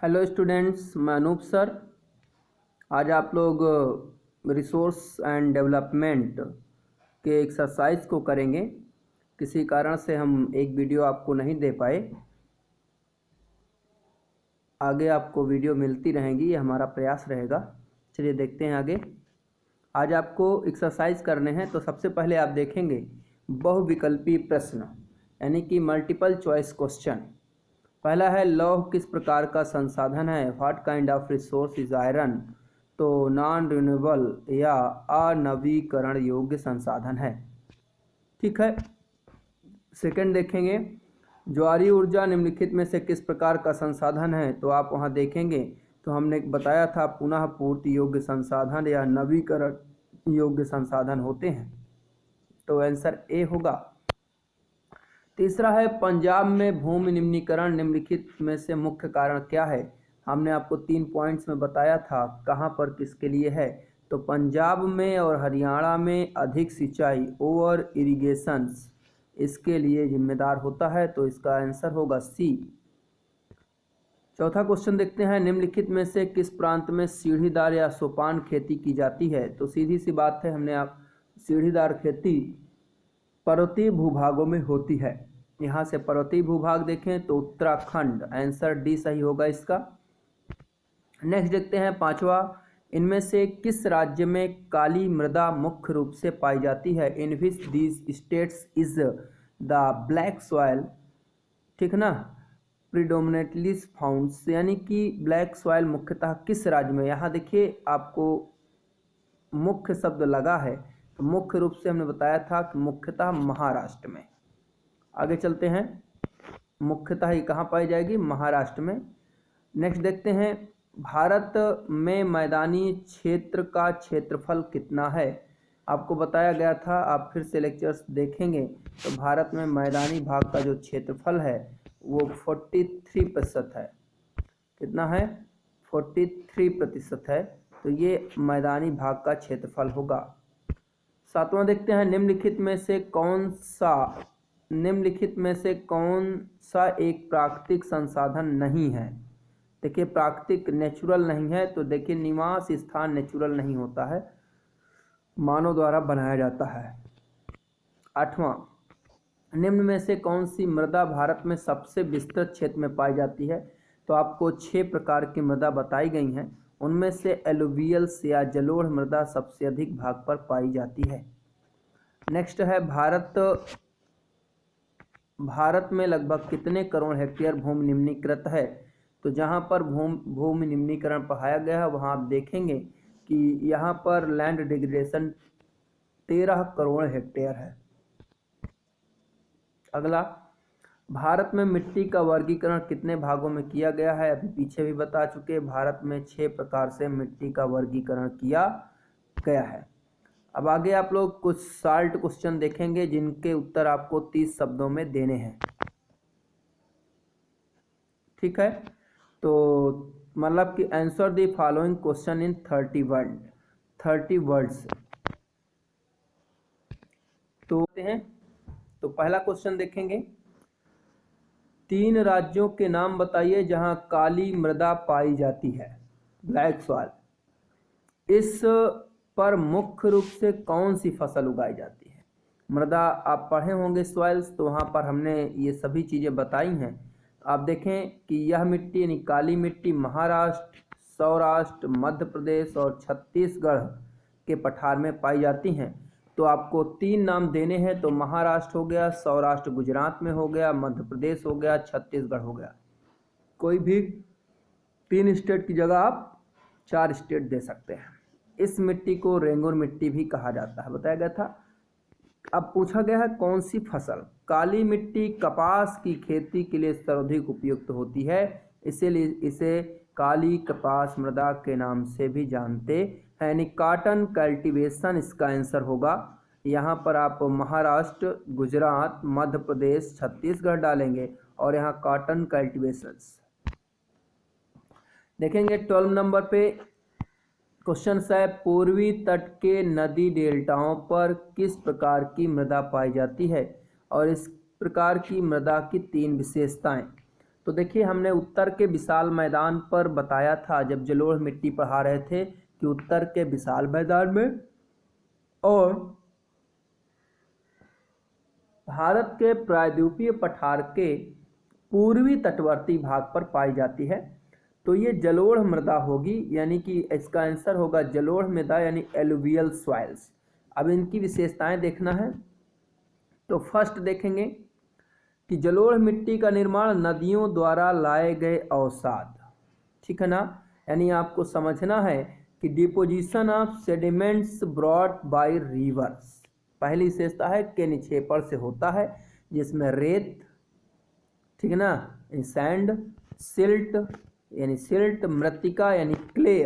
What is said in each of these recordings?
Hello students, मैं Anoop sir. आज आप लोग रिसोर्स एंड डेवलपमेंट के एक्सरसाइज को करेंगे। किसी कारण से हम एक वीडियो आपको नहीं दे पाए, आगे आपको वीडियो मिलती रहेंगी, ये हमारा प्रयास रहेगा। चलिए देखते हैं आगे। आज आपको एक्सरसाइज करने हैं, तो सबसे पहले आप देखेंगे बहुविकल्पी प्रश्न यानी कि मल्टीपल चॉइस क्वेश्चन। पहला है, लौह किस प्रकार का संसाधन है? What kind of resource is iron? तो नॉन रिन्यूएबल या अनवीकरण योग्य संसाधन है। ठीक है। सेकंड देखेंगे, ज्वारीय ऊर्जा निम्नलिखित में से किस प्रकार का संसाधन है? तो आप वहां देखेंगे तो हमने बताया था पुनः पूर्ति योग्य संसाधन या नवीकरण योग्य संसाधन होते हैं, तो आंसर ए होगा। तीसरा है, पंजाब में भूमि निम्नीकरण निम्नलिखित में से मुख्य कारण क्या है? हमने आपको 3 पॉइंट्स में बताया था कहाँ पर किसके लिए है। तो पंजाब में और हरियाणा में अधिक सिंचाई, ओवर इरिगेशंस, इसके लिए जिम्मेदार होता है, तो इसका आंसर होगा सी। चौथा क्वेश्चन देखते हैं, निम्नलिखित में से किस प्रांत में सीढ़ीदार या सोपान खेती की जाती है? तो सीधी सी बात है, हमने आप सीढ़ीदार खेती पर्वतीय भूभागों में होती है। यहाँ से पर्वतीय भूभाग देखें तो उत्तराखंड, आंसर डी सही होगा इसका। नेक्स्ट देखते हैं पांचवा, इनमें से किस राज्य में काली मृदा मुख्य रूप से पाई जाती है? In which these states is the black soil, ठीक ना, प्रिडोमिनेटली फाउंड, यानी कि ब्लैक सॉइल मुख्यतः किस राज्य में? यहाँ देखिए आपको मुख्य शब्द लगा है, तो मुख्य रूप से हमने बताया था कि मुख्यतः महाराष्ट्र में। आगे चलते हैं, मुख्यतः ये कहाँ पाई जाएगी? महाराष्ट्र में। नेक्स्ट देखते हैं, भारत में मैदानी क्षेत्र का क्षेत्रफल कितना है? आपको बताया गया था, आप फिर से लेक्चर्स देखेंगे तो भारत में मैदानी भाग का जो क्षेत्रफल है वो 43% है। कितना है? 43% है, तो ये मैदानी भाग का क्षेत्रफल होगा। सातवां देखते हैं, निम्नलिखित में से कौन सा एक प्राकृतिक संसाधन नहीं है? देखिए प्राकृतिक नेचुरल नहीं है, तो देखिए निवास स्थान नेचुरल नहीं होता है, मानव द्वारा बनाया जाता है। आठवां, निम्न में से कौन सी मृदा भारत में सबसे विस्तृत क्षेत्र में पाई जाती है? तो आपको 6 प्रकार की मृदा बताई गई हैं, उनमें से एलुवियल्स या जलोढ़ मृदा सबसे अधिक भाग पर पाई जाती है। नेक्स्ट है, भारत में लगभग कितने करोड़ हेक्टेयर भूमि निम्नीकृत है? तो जहाँ पर भूमि निम्नीकरण पढ़ाया गया है वहाँ आप देखेंगे कि यहाँ पर लैंड डिग्रेडेशन 13 करोड़ हेक्टेयर है। अगला, भारत में मिट्टी का वर्गीकरण कितने भागों में किया गया है? अभी पीछे भी बता चुके, भारत में 6 प्रकार से मिट्टी का वर्गीकरण किया गया है। अब आगे आप लोग कुछ शॉर्ट क्वेश्चन देखेंगे जिनके उत्तर आपको 30 शब्दों में देने हैं। ठीक है, तो मतलब कि answer the following question in 30 words. तो पहला क्वेश्चन देखेंगे, 3 राज्यों के नाम बताइए जहां काली मृदा पाई जाती है, ब्लैक सॉइल। इस पर मुख्य रूप से कौन सी फसल उगाई जाती है? मृदा आप पढ़े होंगे सॉइल्स, तो वहाँ पर हमने ये सभी चीज़ें बताई हैं। आप देखें कि यह मिट्टी यानी काली मिट्टी महाराष्ट्र, सौराष्ट्र, मध्य प्रदेश और छत्तीसगढ़ के पठार में पाई जाती हैं। तो आपको 3 नाम देने हैं, तो महाराष्ट्र हो गया, सौराष्ट्र गुजरात में हो गया, मध्य प्रदेश हो गया, छत्तीसगढ़ हो गया। कोई भी 3 स्टेट की जगह आप 4 स्टेट दे सकते हैं। इस मिट्टी को रेंगुर मिट्टी भी कहा जाता है, बताया गया था। अब पूछा गया है कौन सी फसल? काली मिट्टी कपास की खेती के लिए सर्वाधिक उपयुक्त होती है, इसीलिए इसे काली कपास मृदा के नाम से भी जानते हैं, यानी कॉटन कल्टीवेशन इसका आंसर होगा। यहाँ पर आप महाराष्ट्र, गुजरात, मध्य प्रदेश, छत्तीसगढ़ डालेंगे और यहाँ कॉटन कल्टीवेशंस देखेंगे। 12 नंबर पे क्वेश्चन है, पूर्वी तट के नदी डेल्टाओं पर किस प्रकार की मृदा पाई जाती है? और इस प्रकार की मृदा की 3 विशेषताएं। तो देखिए हमने उत्तर के विशाल मैदान पर बताया था जब जलोढ़ मिट्टी पढ़ा रहे थे कि उत्तर के विशाल मैदान में और भारत के प्रायद्वीपीय पठार के पूर्वी तटवर्ती भाग पर पाई जाती है। तो ये जलोढ़ मृदा होगी, यानी कि इसका आंसर होगा जलोढ़ मृदा यानी एलुवियल सॉइल्स। अब इनकी विशेषताएं देखना है तो फर्स्ट देखेंगे कि जलोढ़ मिट्टी का निर्माण नदियों द्वारा लाए गए अवसाद, ठीक है ना, यानी आपको समझना है कि deposition of sediments brought by reverse. पहली विशेषता है कि निक्षेपण से होता है, जिसमें रेत, ठीक है ना, सैंड, सिल्ट यानी सिल्ट, मृत्तिका यानी क्ले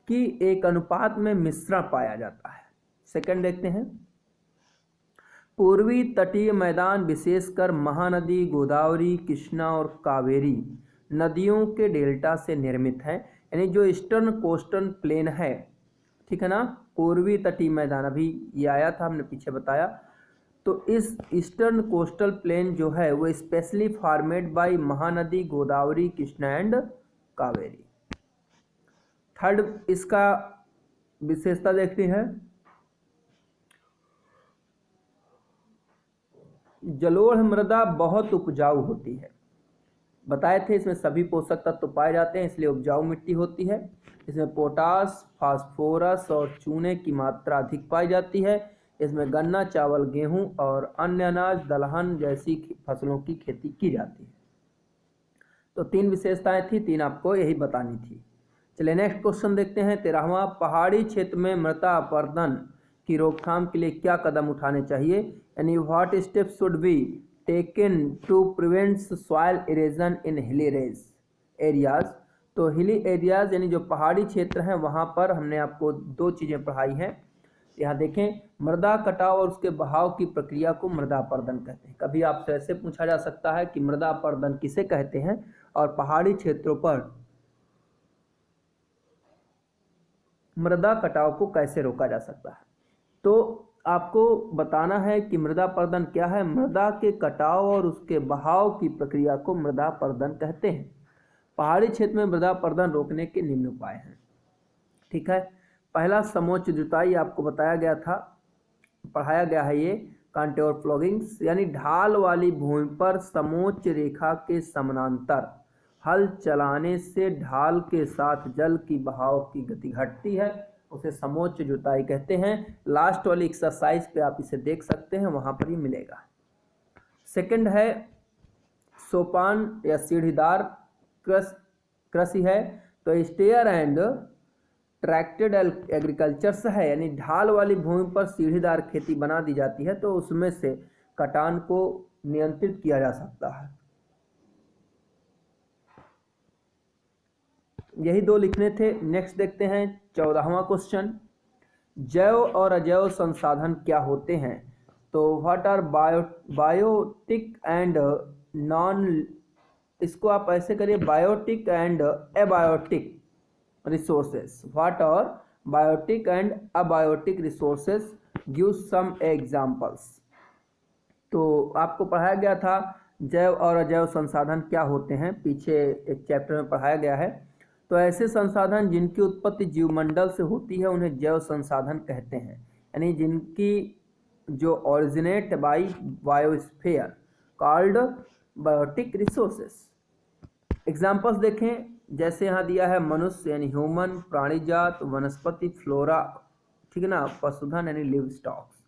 की एक अनुपात में मिश्रण पाया जाता है। सेकंड देखते हैं, पूर्वी तटीय मैदान विशेषकर महानदी, गोदावरी, कृष्णा और कावेरी नदियों के डेल्टा से निर्मित है, यानी जो ईस्टर्न कोस्टल प्लेन है, ठीक है ना, पूर्वी तटीय मैदान, अभी ये आया था हमने पीछे बताया। तो इस ईस्टर्न कोस्टल प्लेन जो है वो specially formed by Mahanadi, Godavari, Krishna and Kaveri. Third इसका विशेषता देखते हैं, जलोढ़ मृदा बहुत उपजाऊ होती है। बताए थे इसमें सभी पोषक तत्व पाए जाते हैं, इसलिए उपजाऊ मिट्टी होती है। इसमें पोटास, फास्फोरस और चूने की मात्रा अधिक पाई जाती है। इसमें गन्ना, चावल, गेहूं और अन्य अनाज, दलहन जैसी फसलों की खेती की जाती है। तो 3 विशेषताएं थी, 3 आपको यही बतानी थी। चलिए नेक्स्ट क्वेश्चन देखते हैं। 13वां, पहाड़ी क्षेत्र में मृदा अपरदन की रोकथाम के लिए क्या कदम उठाने चाहिए, यानी what steps should be taken to prevent soil erosion in hilly areas. तो हिली एरियाज यानी जो पहाड़ी क्षेत्र हैं वहाँ पर हमने आपको 2 चीज़ें पढ़ाई हैं। यहाँ देखें, मृदा कटाव और उसके बहाव की प्रक्रिया को मृदा अपरदन कहते हैं। कभी आपसे ऐसे पूछा जा सकता है कि मृदा अपरदन किसे कहते हैं और पहाड़ी क्षेत्रों पर मृदा कटाव को कैसे रोका जा सकता है। तो आपको बताना है कि मृदा अपरदन क्या है। मृदा के कटाव और उसके बहाव की प्रक्रिया को मृदा अपरदन कहते हैं। पहाड़ी क्षेत्र में मृदा अपरदन रोकने के निम्न उपाय हैं, ठीक है। पहला, समोच्च जुताई, आपको बताया गया था, पढ़ाया गया है ये, कांटोर प्लॉगिंग्स, यानी ढाल वाली भूमि पर समोच्च रेखा के समानांतर हल चलाने से ढाल के साथ जल की बहाव की गति घटती है, उसे समोच्च जुताई कहते हैं। लास्ट वाली एक्सरसाइज पे आप इसे देख सकते हैं, वहां पर ही मिलेगा। सेकंड है सोपान या सीढ़ीदार कृषि है। तो स्टेयर एंड ट्रैक्टेड एग्रीकल्चर है, यानी ढाल वाली भूमि पर सीढ़ीदार खेती बना दी जाती है, तो उसमें से कटान को नियंत्रित किया जा सकता है। यही 2 लिखने थे। नेक्स्ट देखते हैं 14वां क्वेश्चन, जैव और अजैव संसाधन क्या होते हैं। तो what are biotic and non, इसको आप ऐसे करिए, biotic and abiotic resources. What are biotic and abiotic resources, give some examples. तो आपको पढ़ाया गया था जैव और अजैव संसाधन क्या होते हैं, पीछे एक चैप्टर में पढ़ाया गया है। तो ऐसे संसाधन जिनकी उत्पत्ति जीवमंडल से होती है उन्हें जैव संसाधन कहते हैं, यानी जिनकी जो originate by biosphere called biotic resources. Examples देखें, जैसे यहाँ दिया है मनुष्य यानी ह्यूमन, प्राणीजात, वनस्पति फ्लोरा, ठीक है ना, पशुधन यानी लिव स्टॉक्स।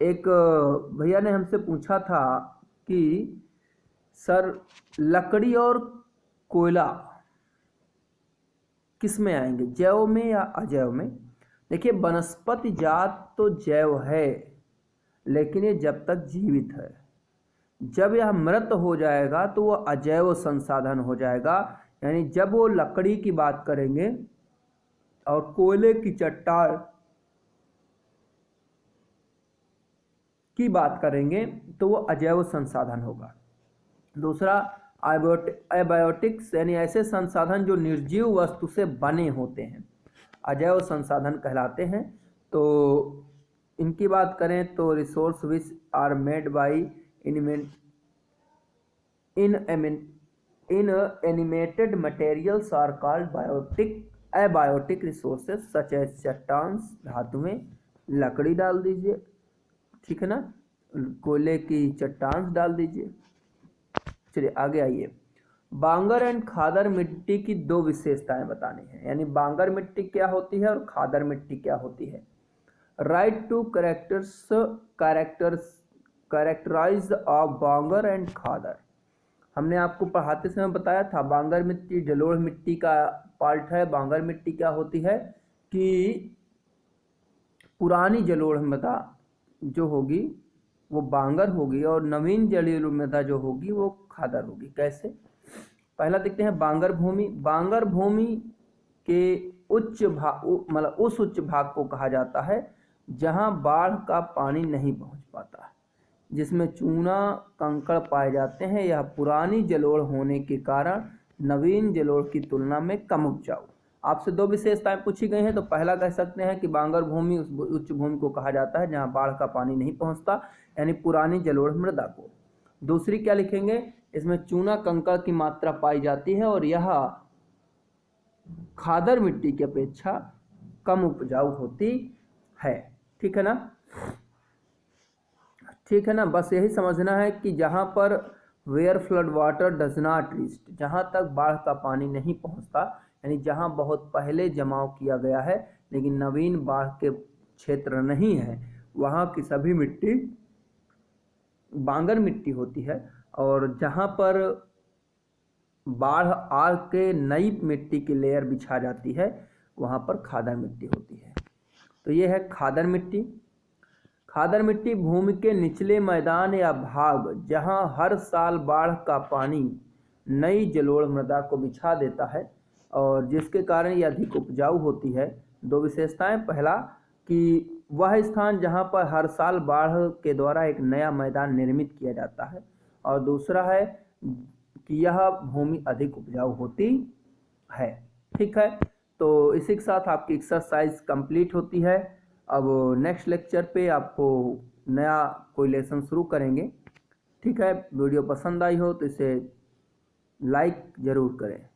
एक भैया ने हमसे पूछा था कि सर लकड़ी और कोयला किस में आएंगे, जैव में या अजैव में। देखिए वनस्पति जात तो जैव है, लेकिन ये जब तक जीवित है, जब यह मृत हो जाएगा तो वह अजैव संसाधन हो जाएगा। यानी जब वो लकड़ी की बात करेंगे और कोयले की चट्टान की बात करेंगे तो वो अजैव संसाधन होगा। दूसरा, एबायोटिक्स यानी ऐसे संसाधन जो निर्जीव वस्तु से बने होते हैं, अजैव संसाधन कहलाते हैं। तो इनकी बात करें तो resource which are made by in animated materials are called biotic abiotic resources such as चट्टान, धातुएं, लकड़ी डाल दीजिए, ठीक है ना, कोयले की चट्टान डाल दीजिए। चलिए आगे आइए। बांगर एंड खादर मिट्टी की दो विशेषताएं बतानी है, यानी बांगर मिट्टी क्या होती है और खादर मिट्टी क्या होती है। Write two characterise of Bangar and Khadar. हमने आपको पढ़ाते समय बताया था बांगर मिट्टी जलोढ़ मिट्टी का पार्ट है। बांगर मिट्टी क्या होती है कि पुरानी जलोढ़ मृदा जो होगी वो बांगर होगी और नवीन जलोढ़ मृदा जो होगी वो खादर होगी। कैसे? पहला देखते हैं बांगर भूमि। बांगर भूमि के उच्च भाग मतलब उस उच्च भाग को कहा जाता है जहां बाढ़ का पानी नहीं पहुंच पाता, जिसमें चूना कंकड़ पाए जाते हैं। यह पुरानी जलोढ़ होने के कारण नवीन जलोढ़ की तुलना में कम उपजाऊ। आपसे दो विशेषताएं पूछी गई हैं, तो पहला कह सकते हैं कि बांगर भूमि उस उच्च भूमि को कहा जाता है जहां बाढ़ का पानी नहीं पहुंचता, यानी पुरानी जलोढ़ मृदा को। दूसरी क्या लिखेंगे? इसमें चूना कंकड़ की मात्रा पाई जाती है और यह खादर मिट्टी की अपेक्षा कम उपजाऊ होती है। ठीक है ना? ठीक है ना? बस यही समझना है कि जहाँ पर where flood water does not reach, जहाँ तक बाढ़ का पानी नहीं पहुँचता, यानी जहाँ बहुत पहले जमाव किया गया है लेकिन नवीन बाढ़ के क्षेत्र नहीं है, वहाँ की सभी मिट्टी बांगर मिट्टी होती है। और जहाँ पर बाढ़ आके नई मिट्टी की लेयर बिछा जाती है वहाँ पर खादर मिट्टी होती है। तो ये है खादर मिट्टी। खादर मिट्टी भूमि के निचले मैदान या भाग जहां हर साल बाढ़ का पानी नई जलोढ़ मृदा को बिछा देता है और जिसके कारण ये अधिक उपजाऊ होती है। दो विशेषताएं, पहला कि वह स्थान जहां पर हर साल बाढ़ के द्वारा एक नया मैदान निर्मित किया जाता है, और दूसरा है कि यह भूमि अधिक उपजाऊ होती है। ठीक है, तो इसी के साथ आपकी एक्सरसाइज कंप्लीट होती है। अब नेक्स्ट लेक्चर पे आपको नया कोई लेसन शुरू करेंगे। ठीक है, वीडियो पसंद आई हो तो इसे लाइक ज़रूर करें।